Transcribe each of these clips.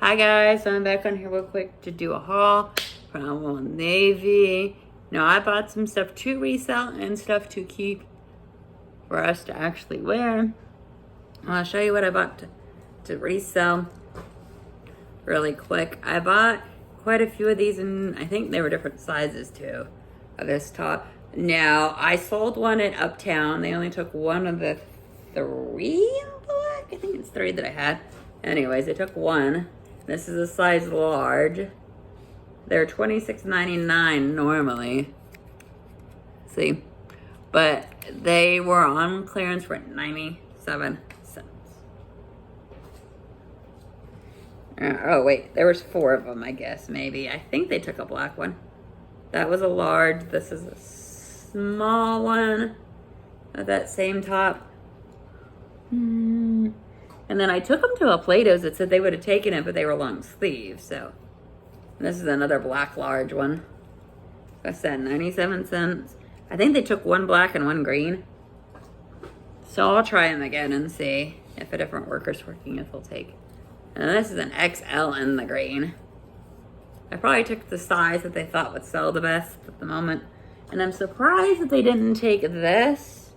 Hi guys, I'm back on here real quick to do a haul from Old Navy. Now I bought some stuff to resell and stuff to keep for us to actually wear. I'll show you what I bought to resell really quick. I bought quite a few of these, and I think they were different sizes too of this top. Now I sold one at Uptown. They only took one of the three in black. I think it's three that I had. Anyways, they took one. This is a size large. They're $26.99 normally. See? But they were on clearance for 97 cents. Oh wait, there was 4 of them, I guess, maybe. I think they took a black one. That was a large. This is a small one of that same top. And then I took them to a Plato's that said they would have taken it, but they were long sleeves. So this is another black large one. I said 97 cents. I think they took one black and one green. So I'll try them again and see if a different worker's working, if they'll take. And this is an XL in the green. I probably took the size that they thought would sell the best at the moment. And I'm surprised that they didn't take this,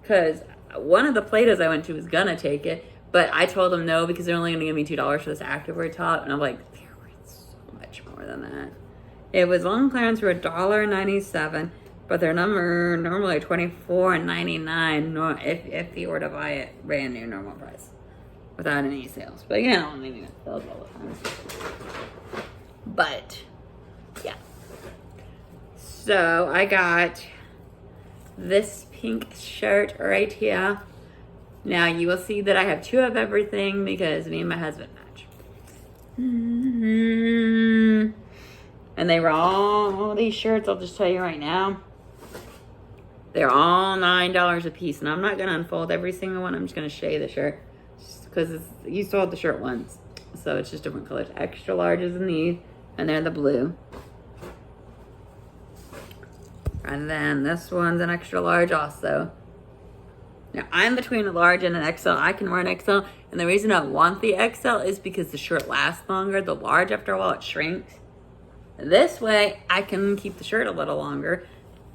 because one of the Plato's I went to was gonna take it, but I told them no because they're only gonna give me $2 for this activewear top, and I'm like, they're worth so much more than that. It was on clearance for $1.97, but they're normally $24.99 if you were to buy it brand new normal price without any sales. But again, I don't even sales all the time. But yeah, so I got this pink shirt right here. Now you will see that I have 2 of everything because me and my husband match. And they were all these shirts, I'll just tell you right now, they're all $9 a piece. And I'm not gonna unfold every single one, I'm just gonna show you the shirt because you saw the shirt once, so it's just different colors. Extra larges in these, and they're the blue. And then this one's an extra large also. Now, I'm between a large and an XL. I can wear an XL, and the reason I want the XL is because the shirt lasts longer. The large, after a while, it shrinks. This way, I can keep the shirt a little longer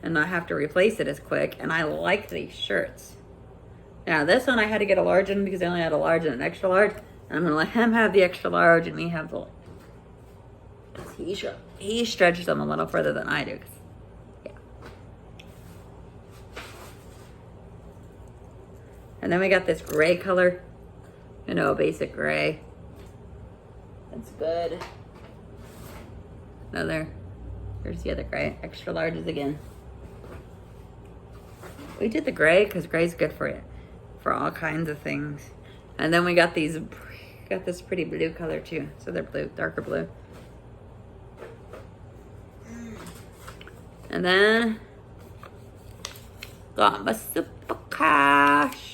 and not have to replace it as quick, and I like these shirts. Now, this one I had to get a large in because I only had a large and an extra large, and I'm going to let him have the extra large and me have the... He stretches them a little further than I do. And then we got this gray color, a basic gray. That's good. Here's the other gray, extra larges again. We did the gray because gray's good for all kinds of things. And then we got this pretty blue color too. So they're blue, darker blue. And then got my Super Cash.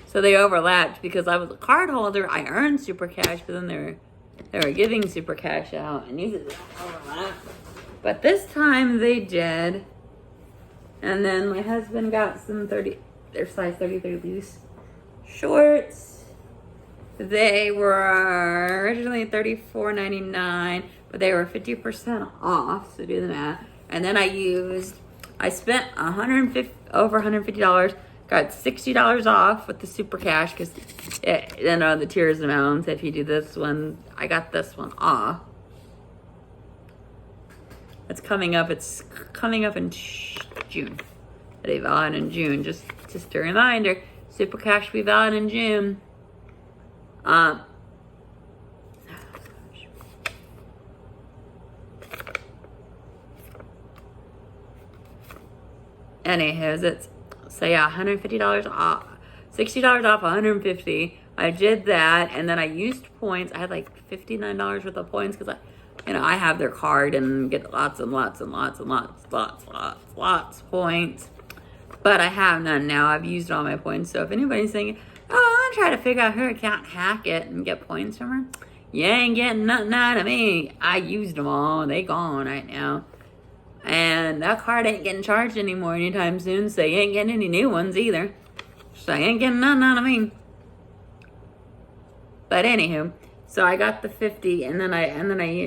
So they overlapped because I was a card holder. I earned Super Cash, but then they were giving Super Cash out, and these don't overlap. But this time they did. And then my husband got some they're size 33 loose shorts. They were originally $34.99, but they were 50% off. So do the math. And then I spent over $150. Got $60 off with the Super Cash because the tiers amounts. If you do this one, I got this one off. It's coming up in June. They valid in June. Just a reminder, Super Cash will be valid in June. Anyways, so yeah, $150 off, $60 off, $150. I did that, and then I used points. I had like $59 worth of points because I have their card and get lots of points. But I have none now. I've used all my points. So if anybody's thinking, oh, I'm trying to figure out her account, hack it, and get points from her, you ain't getting nothing out of me. I used them all. They gone right now. And that card ain't getting charged anymore anytime soon, so you ain't getting any new ones either. So you ain't getting nothing out of me. But anywho, So I got the 50, and then I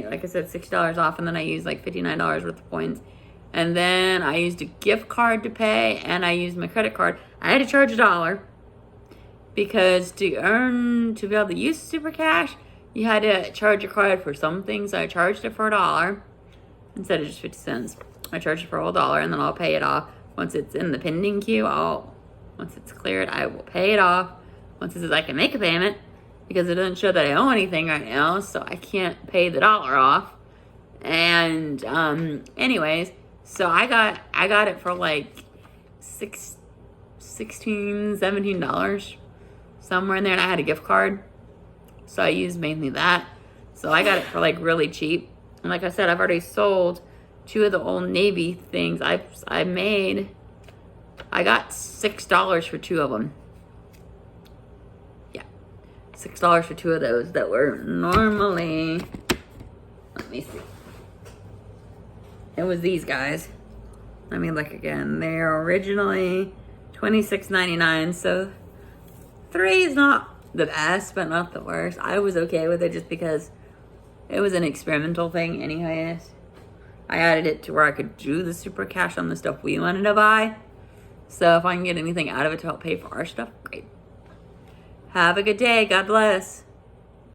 like I said, $6 off, and then I used like $59 worth of points, and then I used a gift card to pay, and I used my credit card. I had to charge $1 because to be able to use Super Cash, you had to charge your card for some things. So I charged it for $1 instead of just 50 cents. I charged it for a $1, and then I'll pay it off once it's in the pending queue. Once it's cleared, I will pay it off. Once it says I can make a payment, because it doesn't show that I owe anything right now, so I can't pay the $1 off. And anyways, so I got it for like $16, $17, somewhere in there, and I had a gift card, so I used mainly that. So I got it for like really cheap. And like I said, I've already sold 2 of the Old Navy things. I got $6 for 2 of them. $6 for 2 of those that were normally, let me see. It was these guys. Let me look again. They're originally $26.99. So 3 is not the best, but not the worst. I was okay with it just because it was an experimental thing anyways. I added it to where I could do the Super Cash on the stuff we wanted to buy. So if I can get anything out of it to help pay for our stuff, great. Have a good day. God bless.